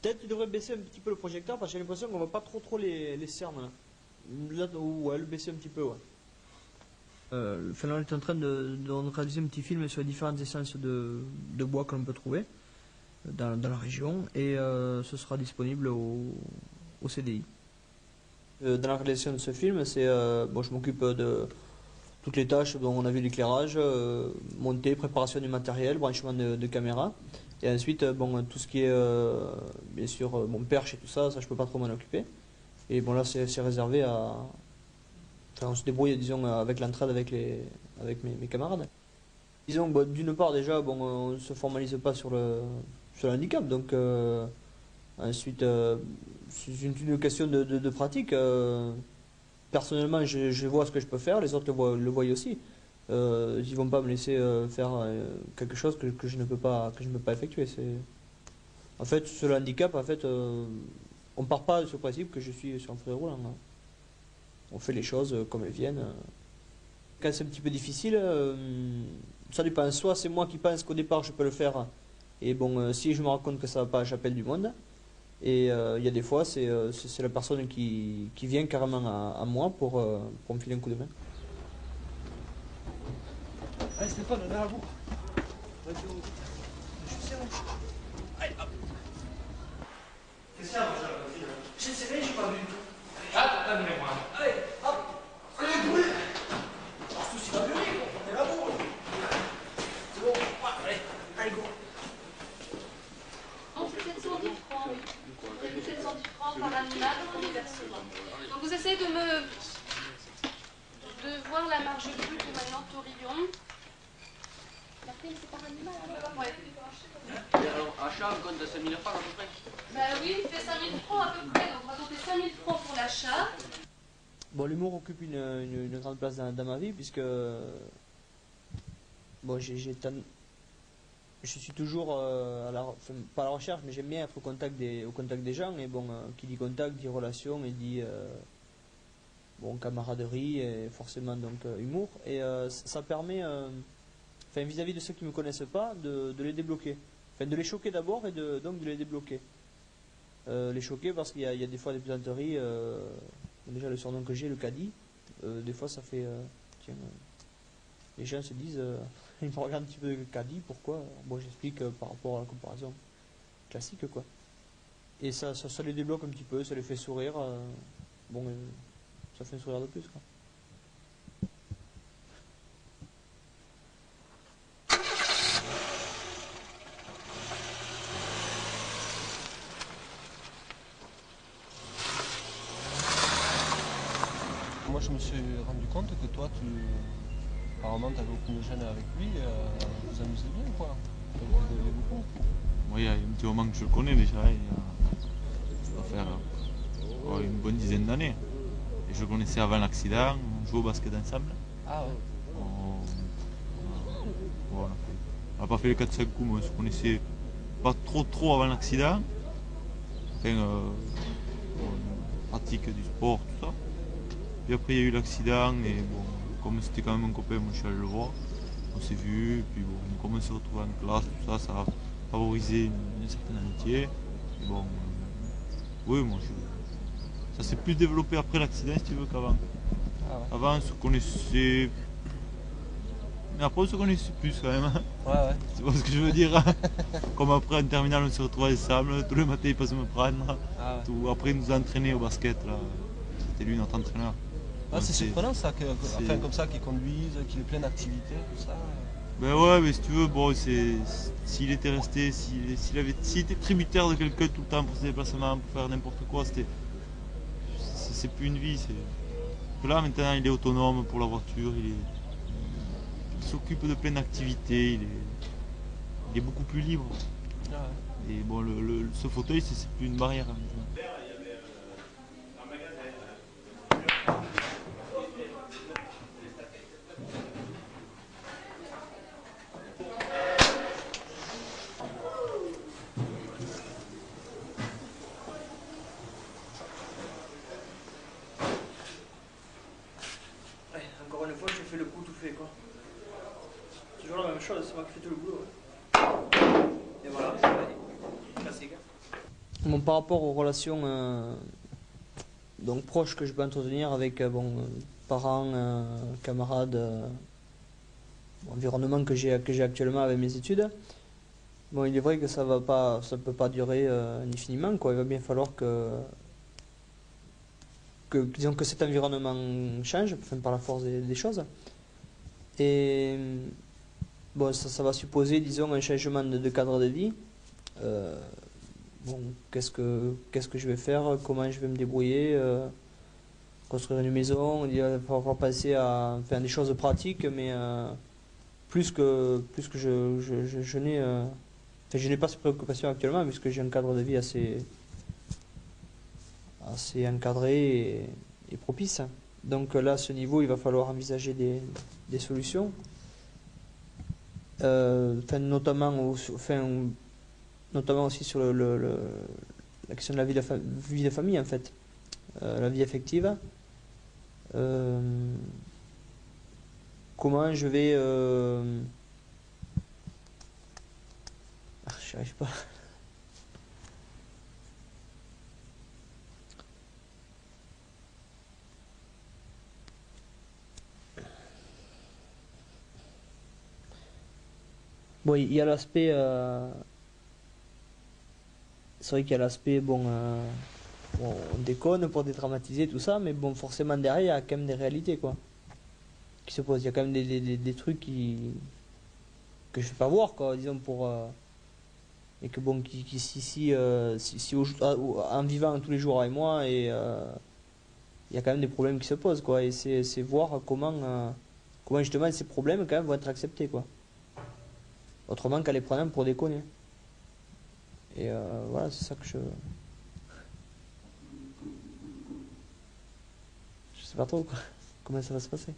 Peut-être tu devrais baisser un petit peu le projecteur parce que j'ai l'impression qu'on voit pas trop les cernes là. Là, ouais, le baisser un petit peu, ouais. Là, on est en train de réaliser un petit film sur les différentes essences de bois que l'on peut trouver dans la région et ce sera disponible au CDI. Dans la réalisation de ce film, bon, je m'occupe de toutes les tâches dont on a vu l'éclairage, montée, préparation du matériel, branchement de caméra. Et ensuite, bon, tout ce qui est, bien sûr, mon perche et tout ça, ça je peux pas trop m'en occuper. Et bon, là, c'est réservé à. Enfin, on se débrouille, disons, avec l'entraide avec mes camarades. Disons, bon, d'une part, déjà, bon, on ne se formalise pas sur le handicap. Donc, ensuite, c'est une question de pratique. Personnellement, je vois ce que je peux faire, les autres le voient aussi. Ils vont pas me laisser faire quelque chose que je ne peux pas effectuer. En fait, sur le handicap, en fait, on part pas de ce principe que je suis sur un fauteuil roulant. Hein. On fait les choses comme elles viennent. Quand c'est un petit peu difficile, ça dépend. Soit c'est moi qui pense qu'au départ je peux le faire, et bon, si je me rends compte que ça va pas, j'appelle du monde. Et il y a des fois, c'est la personne qui vient carrément à moi pour me filer un coup de main. Allez Stéphane, on est à bout. Je suis serré. Allez, hop. Qu'est-ce qu'il y a, mon cher? Je suis serré, je suis pas vu. Ah, t'as pas vu moi. Allez, hop. Allez, brûle. Alors, tout s'y va brûler, on est à bout. C'est bon, allez, allez, go. Non, c'est 710 francs, oui. C'est 710 francs par animal en versement. Donc vous essayez de voir la marge brute maintenant, taurillon. La prime, c'est par animal, alors? Ouais. Et alors, achat, on compte 5 000 francs à peu près? Ben oui, il fait 5 000 francs à peu près, donc on va compter 5 000 francs pour l'achat. Bon, l'humour occupe une grande place dans ma vie puisque bon, je suis toujours enfin, pas à la recherche, mais j'aime bien être au contact des gens. Et bon, qui dit contact dit relation et dit bon, camaraderie et forcément donc humour. Et ça permet, enfin, vis-à-vis de ceux qui ne me connaissent pas, de les débloquer. Enfin, de les choquer d'abord et donc de les débloquer. Les choquer parce qu'il y a des fois des plaisanteries. Déjà le surnom que j'ai, le caddie, des fois ça fait tiens, les gens se disent ils me regardent un petit peu le caddie, pourquoi? Bon, j'explique par rapport à la comparaison classique, quoi. Et ça les débloque un petit peu, ça les fait sourire, bon, ça fait un sourire de plus, quoi. Moi, je me suis rendu compte que toi, apparemment, tu avais aucune gêne avec lui, vous amusez bien, quoi. Vous rigolez beaucoup. Oui, il y a un petit moment que je le connais déjà, ça doit faire une bonne dizaine d'années. Et je le connaissais avant l'accident, on jouait au basket ensemble. Ah ouais. On n'a pas fait les 4-5 coups, mais on se connaissait pas trop avant l'accident. Enfin, on pratique du sport, tout ça. Puis après il y a eu l'accident et bon, comme c'était quand même un copain, moi je suis allé le voir. On s'est vu, puis bon, comme on s'est retrouvé en classe, tout ça, ça a favorisé une certaine amitié. Et bon, oui, moi ça s'est plus développé après l'accident si tu veux qu'avant. Ah ouais. Avant on se connaissait. Mais après on se connaissait plus quand même. Hein. Ouais. Tu vois ce que je veux dire? Comme après en terminale on s'est retrouvés ensemble, tous les matins il passait me prendre. Ah ouais. Tout. Après il nous a entraînés au basket là. C'était lui notre entraîneur. Ah, c'est surprenant ça, enfin, comme ça, qu'ils conduisent, qu'il ait plein d'activités, tout ça. Ben ouais, mais si tu veux, bon, s'il était resté, s'il était tributaire de quelqu'un tout le temps pour ses déplacements, pour faire n'importe quoi, c'est plus une vie. Que là maintenant il est autonome pour la voiture, il s'occupe de plein d'activités, il est beaucoup plus libre. Ah ouais. Et bon, ce fauteuil, c'est plus une barrière. Hein, Encore une fois, j'ai fait le coup tout fait, quoi. Toujours la même chose, c'est moi qui fais tout le boulot. Ouais. Et voilà, c'est classique. Bon, par rapport aux relations donc proches que je peux entretenir avec parents, camarades, environnement que j'ai actuellement avec mes études, bon, il est vrai que ça peut pas durer indéfiniment, quoi. Il va bien falloir disons que cet environnement change, enfin, par la force des choses. Et bon, ça va supposer, disons, un changement de cadre de vie. Bon, qu'est-ce que je vais faire, comment je vais me débrouiller, construire une maison, il va falloir penser à faire des choses pratiques, mais plus que je n'ai enfin, je n'ai pas ces préoccupations actuellement puisque j'ai un cadre de vie assez encadré et propice. Donc là, à ce niveau, il va falloir envisager des solutions. Enfin, notamment aussi sur la question de la vie de famille, en fait. La vie affective. Comment je vais... je n'y arrive pas. Bon, il y a l'aspect... c'est vrai qu'il y a l'aspect, bon, on déconne pour dédramatiser tout ça, mais bon, forcément derrière, il y a quand même des réalités, quoi, qui se posent. Il y a quand même des trucs que je ne fais pas voir, quoi, disons, et que bon, si en vivant tous les jours avec moi, et il y a quand même des problèmes qui se posent, quoi, et c'est voir comment justement ces problèmes, quand même, vont être acceptés, quoi. Autrement qu'à les prendre pour déconner. Et voilà, c'est ça que je sais pas trop, quoi, comment ça va se passer.